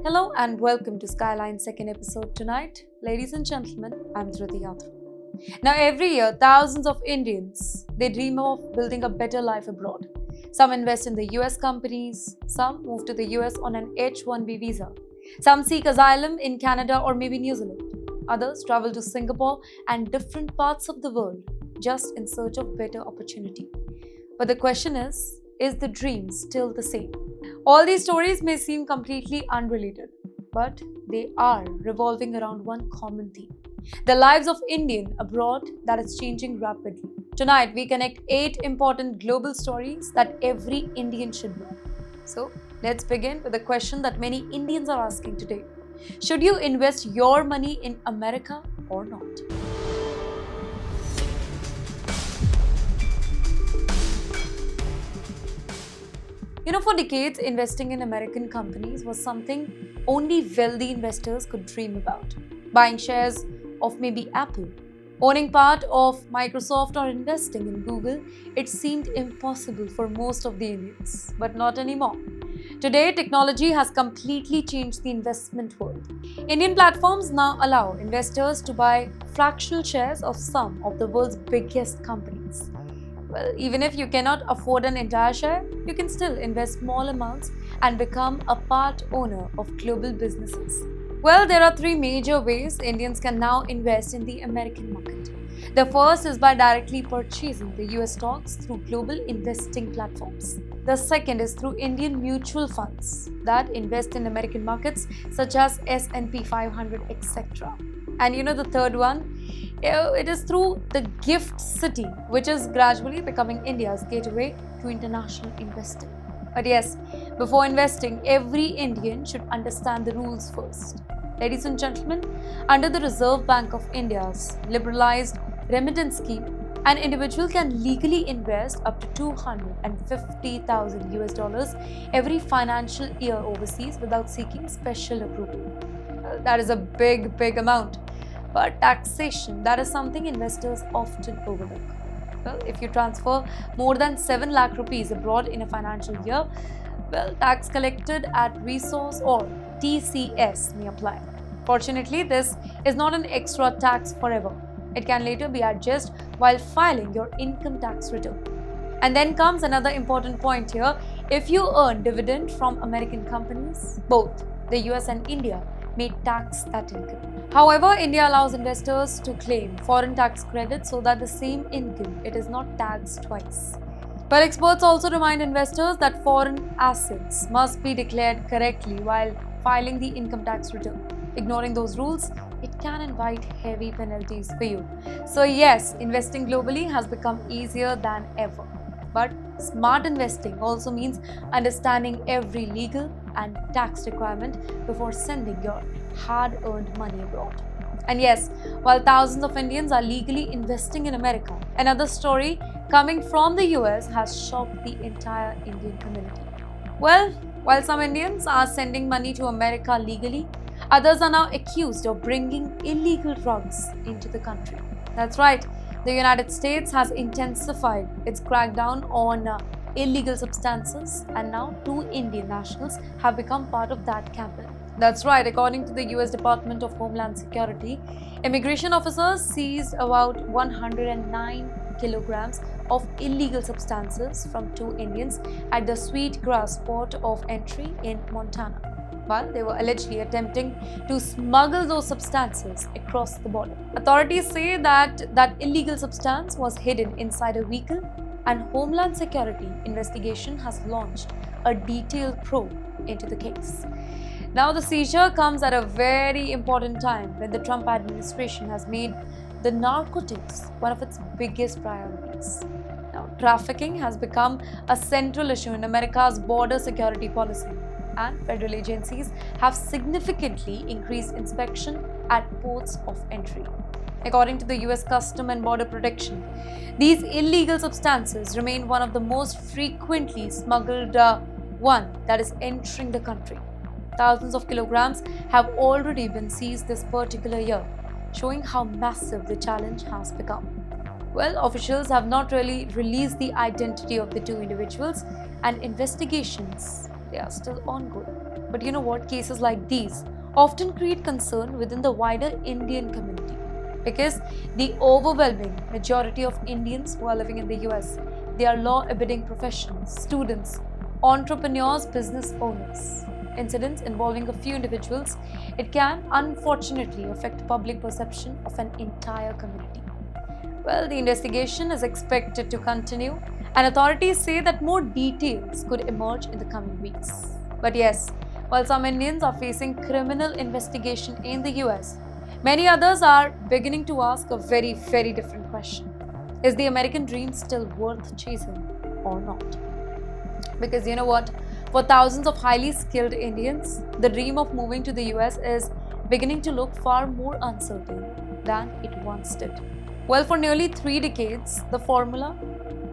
Hello and welcome to Skyline's second episode tonight. Ladies and gentlemen, I'm Dhruti Yadav. Now every year, thousands of Indians, they dream of building a better life abroad. Some invest in the US companies, some move to the US on an H-1B visa. Some seek asylum in Canada or maybe New Zealand. Others travel to Singapore and different parts of the world just in search of better opportunity. But the question is the dream still the same? All these stories may seem completely unrelated, but they are revolving around one common theme: the lives of Indian abroad that is changing rapidly. Tonight, we connect 8 important global stories that every Indian should know. So, let's begin with a question that many Indians are asking today: should you invest your money in America or not? For decades, investing in American companies was something only wealthy investors could dream about. Buying shares of maybe Apple, owning part of Microsoft, or investing in Google, it seemed impossible for most of the Indians, but not anymore. Today, technology has completely changed the investment world. Indian platforms now allow investors to buy fractional shares of some of the world's biggest companies. Well, even if you cannot afford an entire share, you can still invest small amounts and become a part owner of global businesses. Well, there are 3 major ways Indians can now invest in the American market. The first is by directly purchasing the US stocks through global investing platforms. The second is through Indian mutual funds that invest in American markets such as S&P 500, etc. And the third one, it is through the GIFT City, which is gradually becoming India's gateway to international investing. But yes, before investing, every Indian should understand the rules first. Ladies and gentlemen, under the Reserve Bank of India's liberalized remittance scheme, an individual can legally invest up to $250,000 US every financial year overseas without seeking special approval. That is a big amount. But taxation, that is something investors often overlook. Well, if you transfer more than 7 lakh rupees abroad in a financial year, tax collected at resource or TCS may apply. Fortunately, this is not an extra tax forever. It can later be adjusted while filing your income tax return. And then comes another important point here. If you earn dividend from American companies, both the US and India may tax that income. However, India allows investors to claim foreign tax credits so that the same income it is not taxed twice. But experts also remind investors that foreign assets must be declared correctly while filing the income tax return. Ignoring those rules, it can invite heavy penalties for you. So yes, investing globally has become easier than ever. But smart investing also means understanding every legal and tax requirement before sending your hard-earned money abroad. And yes, while thousands of Indians are legally investing in America, another story coming from the US has shocked the entire Indian community. Well, while some Indians are sending money to America legally, others are now accused of bringing illegal drugs into the country. That's right. The United States has intensified its crackdown on illegal substances, and now 2 Indian nationals have become part of that campaign. That's right, according to the US Department of Homeland Security, immigration officers seized about 109 kilograms of illegal substances from 2 Indians at the Sweetgrass port of entry in Montana, while they were allegedly attempting to smuggle those substances across the border. Authorities say that illegal substance was hidden inside a vehicle, and Homeland Security investigation has launched a detailed probe into the case. Now, the seizure comes at a very important time when the Trump administration has made the narcotics one of its biggest priorities. Now, trafficking has become a central issue in America's border security policy, and federal agencies have significantly increased inspection at ports of entry. According to the US Custom and Border Protection, these illegal substances remain one of the most frequently smuggled one that is entering the country. Thousands of kilograms have already been seized this particular year, showing how massive the challenge has become. Well, officials have not really released the identity of the 2 individuals, and investigations, they are still ongoing. But you know what? Cases like these often create concern within the wider Indian community because the overwhelming majority of Indians who are living in the US, they are law-abiding professionals, students, entrepreneurs, business owners. Incidents involving a few individuals, it can unfortunately affect public perception of an entire community. Well, the investigation is expected to continue, and authorities say that more details could emerge in the coming weeks. But yes, while some Indians are facing criminal investigation in the US, many others are beginning to ask a very, very different question. Is the American dream still worth chasing or not? Because you know what? For thousands of highly skilled Indians, the dream of moving to the US is beginning to look far more uncertain than it once did. Well, for nearly 3 decades, the formula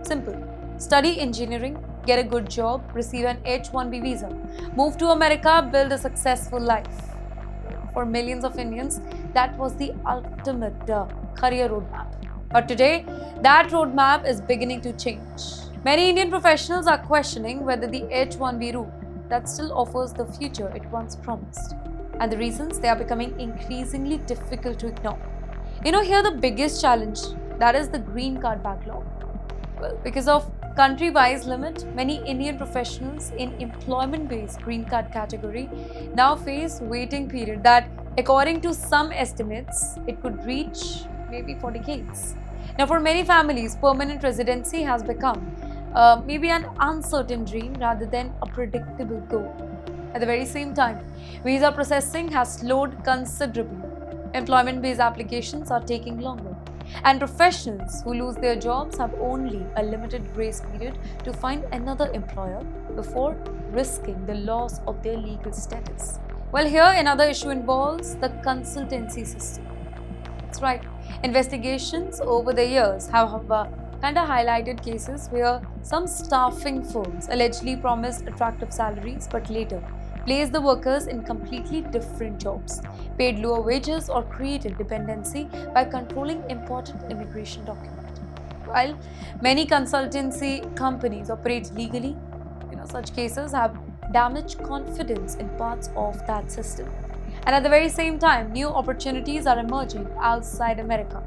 simple: study engineering, get a good job, receive an H-1B visa, move to America, build a successful life. For millions of Indians, that was the ultimate career roadmap. But today, that roadmap is beginning to change. Many Indian professionals are questioning whether the H-1B route that still offers the future it once promised. And the reasons, they are becoming increasingly difficult to ignore. You know, here the biggest challenge, that is the green card backlog. Well, because of country-wise limit, many Indian professionals in employment-based green card category now face waiting period that, according to some estimates, it could reach maybe for decades. Now, for many families, permanent residency has become maybe an uncertain dream rather than a predictable goal. At the very same time, visa processing has slowed considerably. Employment-based applications are taking longer, and professionals who lose their jobs have only a limited grace period to find another employer before risking the loss of their legal status. Well, here another issue involves the consultancy system. That's right. Investigations over the years have kind of highlighted cases where some staffing firms allegedly promised attractive salaries but later placed the workers in completely different jobs, paid lower wages, or created dependency by controlling important immigration documents. While many consultancy companies operate legally, such cases have damaged confidence in parts of that system. And at the very same time, new opportunities are emerging outside America.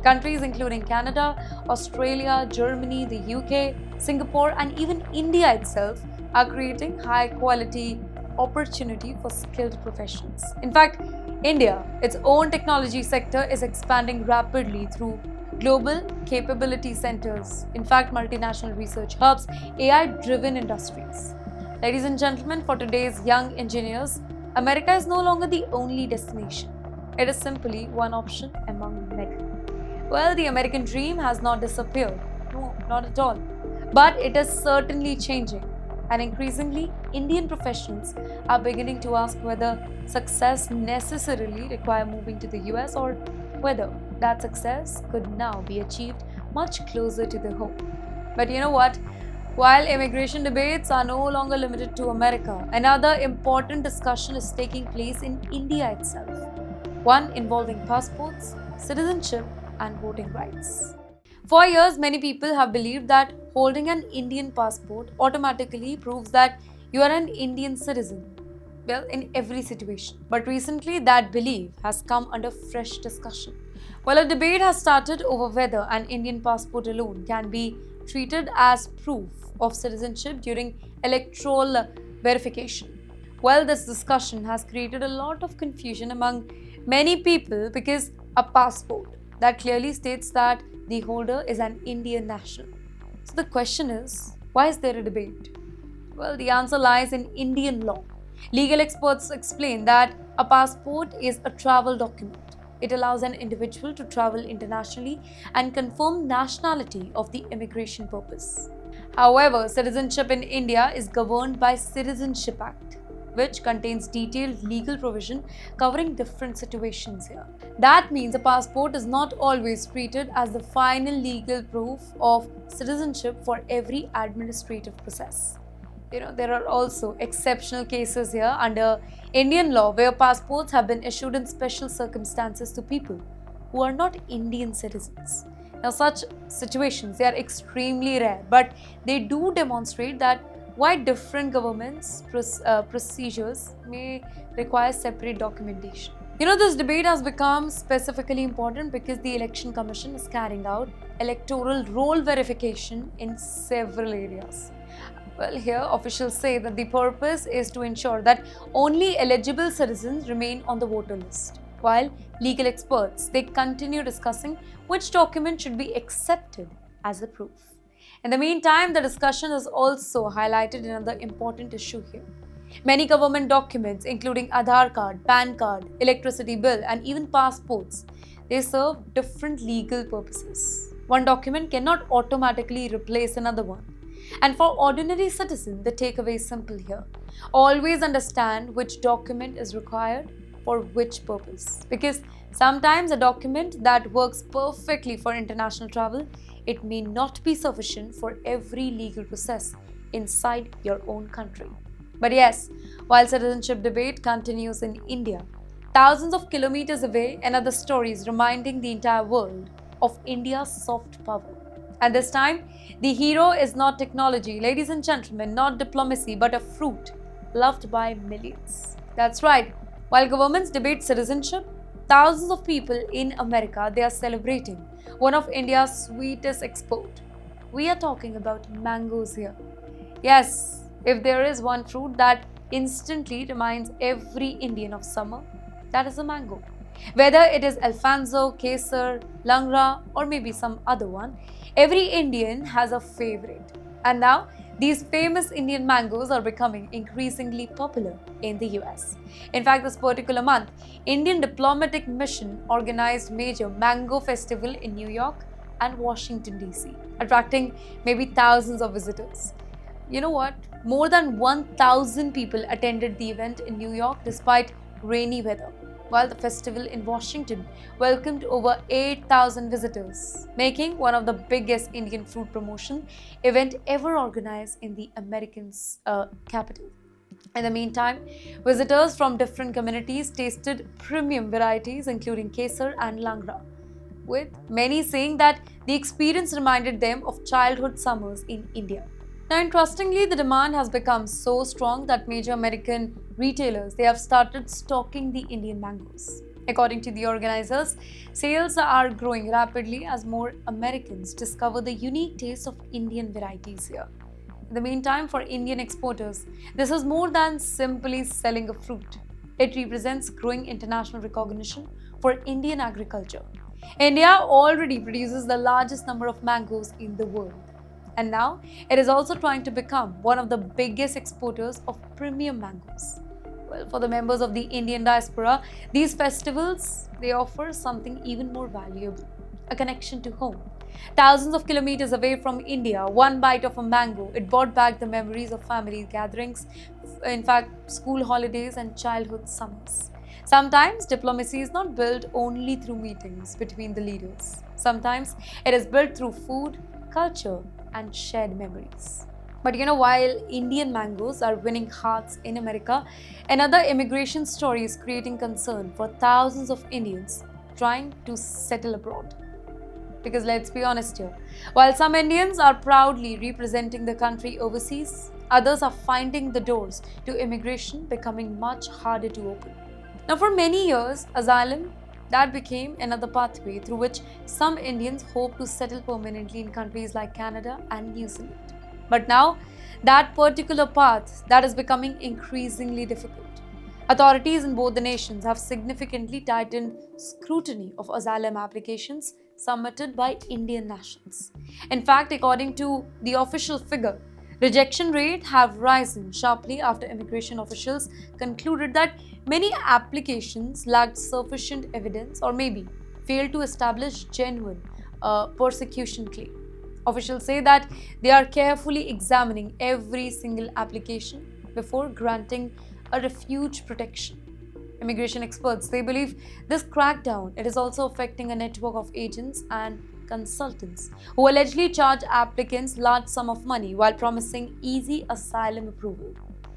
Countries including Canada, Australia, Germany, the UK, Singapore, and even India itself are creating high quality opportunity for skilled professionals. In fact, India, its own technology sector, is expanding rapidly through global capability centers, in fact, multinational research hubs, AI-driven industries. Ladies and gentlemen, for today's young engineers, America is no longer the only destination. It is simply one option among many. Well, the American dream has not disappeared. No, not at all. But it is certainly changing. And increasingly, Indian professionals are beginning to ask whether success necessarily requires moving to the US or whether that success could now be achieved much closer to the home. But you know what? While immigration debates are no longer limited to America, another important discussion is taking place in India itself. One involving passports, citizenship, and voting rights. For years, many people have believed that holding an Indian passport automatically proves that you are an Indian citizen. Well, in every situation. But recently, that belief has come under fresh discussion. Well, a debate has started over whether an Indian passport alone can be treated as proof of citizenship during electoral verification. Well, this discussion has created a lot of confusion among many people because a passport that clearly states that the holder is an Indian national. So the question is, why is there a debate? Well, the answer lies in Indian law. Legal experts explain that a passport is a travel document. It allows an individual to travel internationally and confirm nationality of the immigration purpose. However, citizenship in India is governed by Citizenship Act, which contains detailed legal provision covering different situations here. That means a passport is not always treated as the final legal proof of citizenship for every administrative process. There are also exceptional cases here under Indian law where passports have been issued in special circumstances to people who are not Indian citizens. Now, such situations, they are extremely rare, but they do demonstrate that why different governments' procedures may require separate documentation. This debate has become specifically important because the Election Commission is carrying out electoral roll verification in several areas. Well, here officials say that the purpose is to ensure that only eligible citizens remain on the voter list, while legal experts they continue discussing which document should be accepted as the proof. In the meantime, the discussion has also highlighted another important issue here. Many government documents, including Aadhaar card, PAN card, electricity bill, and even passports, they serve different legal purposes. One document cannot automatically replace another one. And for ordinary citizens, the takeaway is simple here. Always understand which document is required for which purpose. Because sometimes a document that works perfectly for international travel, it may not be sufficient for every legal process inside your own country. But yes, while citizenship debate continues in India, thousands of kilometers away, another story is reminding the entire world of India's soft power. At this time, the hero is not technology, ladies and gentlemen, not diplomacy, but a fruit loved by millions. That's right. While governments debate citizenship, thousands of people in America they are celebrating one of India's sweetest export. We are talking about mangoes here. Yes, if there is one fruit that instantly reminds every Indian of summer, that is a mango. Whether it is Alfonso, Kesar, Langra, or maybe some other one, every Indian has a favorite. And now, these famous Indian mangoes are becoming increasingly popular in the US. In fact, this particular month, Indian diplomatic mission organized major mango festival in New York and Washington DC, attracting maybe thousands of visitors. You know what? More than 1,000 people attended the event in New York despite rainy weather, while the festival in Washington welcomed over 8,000 visitors, making one of the biggest Indian fruit promotion event ever organized in the American capital. In the meantime, visitors from different communities tasted premium varieties including Kesar and Langra, with many saying that the experience reminded them of childhood summers in India. Now, interestingly, the demand has become so strong that major American retailers they have started stocking the Indian mangoes. According to the organizers, sales are growing rapidly as more Americans discover the unique taste of Indian varieties here. In the meantime, for Indian exporters, this is more than simply selling a fruit. It represents growing international recognition for Indian agriculture. India already produces the largest number of mangoes in the world. And now, it is also trying to become one of the biggest exporters of premium mangoes. Well, for the members of the Indian diaspora, these festivals, they offer something even more valuable, a connection to home. Thousands of kilometers away from India, one bite of a mango, it brought back the memories of family gatherings, in fact, school holidays and childhood summers. Sometimes diplomacy is not built only through meetings between the leaders. Sometimes it is built through food, culture, and shared memories. But while Indian mangoes are winning hearts in America, another immigration story is creating concern for thousands of Indians trying to settle abroad. Because let's be honest here, while some Indians are proudly representing the country overseas, others are finding the doors to immigration becoming much harder to open. Now, for many years, asylum that became another pathway through which some Indians hope to settle permanently in countries like Canada and New Zealand. But now, that particular path that is becoming increasingly difficult. Authorities in both the nations have significantly tightened scrutiny of asylum applications submitted by Indian nationals. In fact, according to the official figure, rejection rates have risen sharply after immigration officials concluded that many applications lacked sufficient evidence or maybe failed to establish genuine persecution claim. Officials say that they are carefully examining every single application before granting a refuge protection. Immigration experts they believe this crackdown it is also affecting a network of agents and consultants who allegedly charge applicants large sum of money while promising easy asylum approval.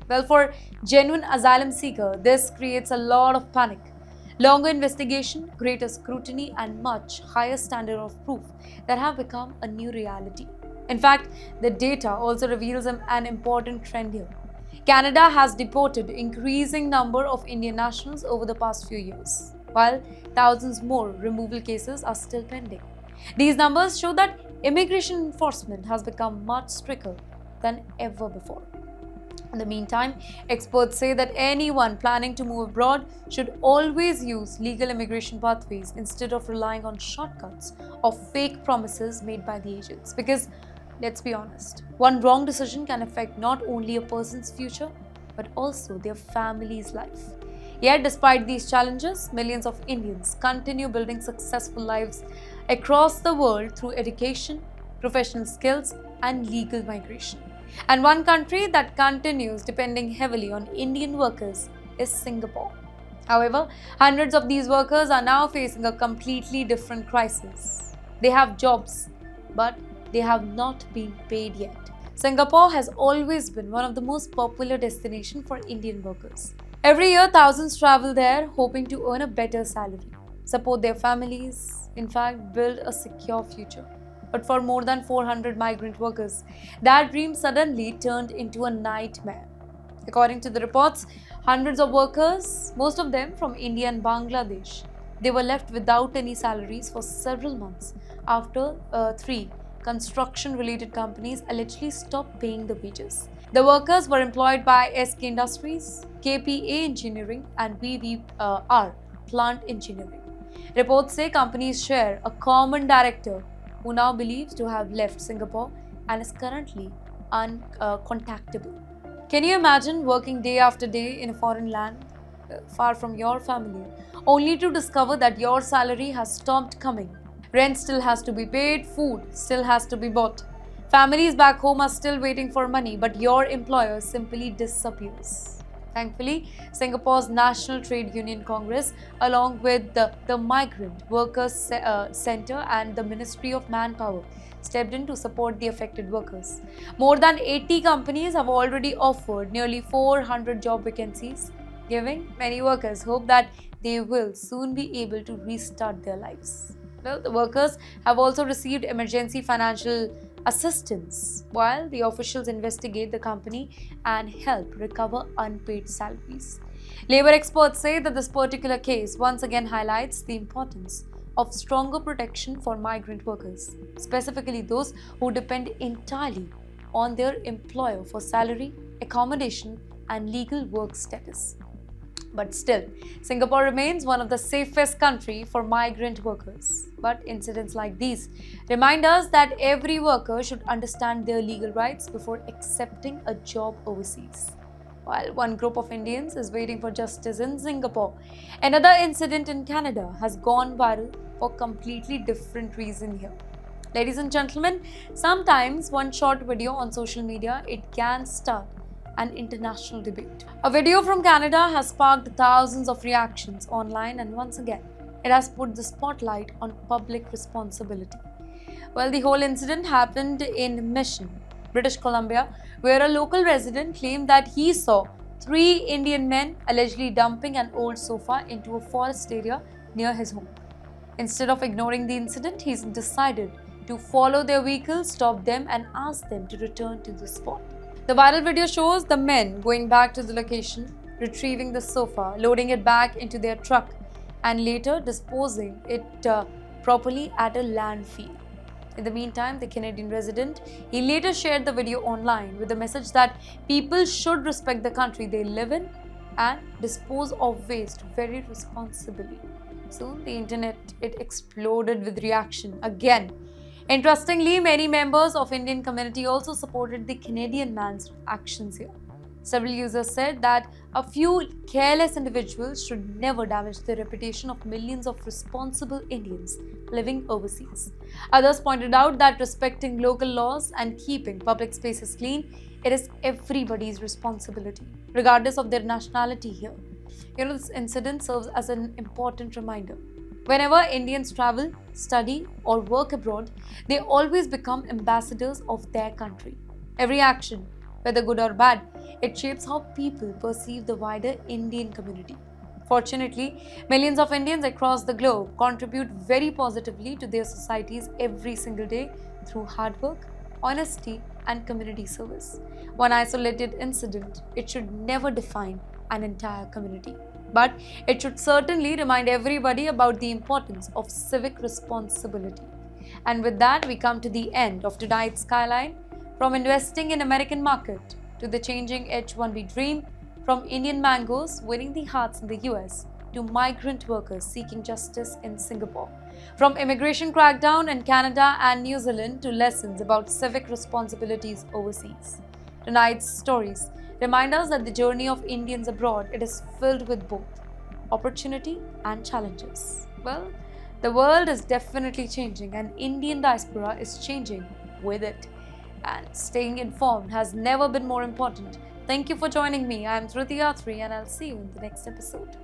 Well, for genuine asylum seeker, this creates a lot of panic. Longer investigation, greater scrutiny, and much higher standard of proof that have become a new reality. In fact, the data also reveals an important trend here. Canada has deported increasing number of Indian nationals over the past few years, while thousands more removal cases are still pending. These numbers show that immigration enforcement has become much stricter than ever before. In the meantime, experts say that anyone planning to move abroad should always use legal immigration pathways instead of relying on shortcuts or fake promises made by the agents. Because, let's be honest, one wrong decision can affect not only a person's future but also their family's life. Yet, despite these challenges, millions of Indians continue building successful lives across the world through education, professional skills, and legal migration. And one country that continues depending heavily on Indian workers is Singapore. However, hundreds of these workers are now facing a completely different crisis. They have jobs, but they have not been paid yet. Singapore has always been one of the most popular destinations for Indian workers. Every year, thousands travel there hoping to earn a better salary, support their families, in fact, build a secure future. But for more than 400 migrant workers, that dream suddenly turned into a nightmare. According to the reports, hundreds of workers, most of them from India and Bangladesh, they were left without any salaries for several months after three construction-related companies allegedly stopped paying the wages. The workers were employed by SK Industries, KPA Engineering, and VVR Plant Engineering. Reports say companies share a common director who now believes to have left Singapore and is currently uncontactable. Can you imagine working day after day in a foreign land, far from your family, only to discover that your salary has stopped coming? Rent still has to be paid, food still has to be bought. Families back home are still waiting for money, but your employer simply disappears. Thankfully, Singapore's National Trade Union Congress, along with the Migrant Workers Center and the Ministry of Manpower, stepped in to support the affected workers. More than 80 companies have already offered nearly 400 job vacancies, giving many workers hope that they will soon be able to restart their lives. Well, the workers have also received emergency financial assistance while the officials investigate the company and help recover unpaid salaries. Labor experts say that this particular case once again highlights the importance of stronger protection for migrant workers, specifically those who depend entirely on their employer for salary, accommodation, and legal work status. But still, Singapore remains one of the safest countries for migrant workers. But incidents like these remind us that every worker should understand their legal rights before accepting a job overseas. While one group of Indians is waiting for justice in Singapore, another incident in Canada has gone viral for completely different reason here. Ladies and gentlemen, sometimes one short video on social media, it can start an international debate. A video from Canada has sparked thousands of reactions online, and once again, it has put the spotlight on public responsibility. Well, the whole incident happened in Mission, British Columbia, where a local resident claimed that he saw three Indian men allegedly dumping an old sofa into a forest area near his home. Instead of ignoring the incident, he decided to follow their vehicle, stop them, and ask them to return to the spot. The viral video shows the men going back to the location, retrieving the sofa, loading it back into their truck, and later disposing it properly at a landfill. In the meantime, the Canadian resident, he later shared the video online with the message that people should respect the country they live in and dispose of waste very responsibly. Soon, the internet, it exploded with reaction again. Interestingly, many members of Indian community also supported the Canadian man's actions here. Several users said that a few careless individuals should never damage the reputation of millions of responsible Indians living overseas. Others pointed out that respecting local laws and keeping public spaces clean, it is everybody's responsibility, regardless of their nationality here. This incident serves as an important reminder. Whenever Indians travel, study, or work abroad, they always become ambassadors of their country. Every action, whether good or bad, it shapes how people perceive the wider Indian community. Fortunately, millions of Indians across the globe contribute very positively to their societies every single day through hard work, honesty, and community service. One isolated incident, it should never define an entire community. But it should certainly remind everybody about the importance of civic responsibility. And with that, we come to the end of tonight's Skyline. From investing in American market to the changing H-1B dream, from Indian mangoes winning the hearts in the US to migrant workers seeking justice in Singapore, from immigration crackdown in Canada and New Zealand to lessons about civic responsibilities overseas. Tonight's stories remind us that the journey of Indians abroad, it is filled with both opportunity and challenges. Well, the world is definitely changing and Indian diaspora is changing with it. And staying informed has never been more important. Thank you for joining me. I am Dhruti Athri and I'll see you in the next episode.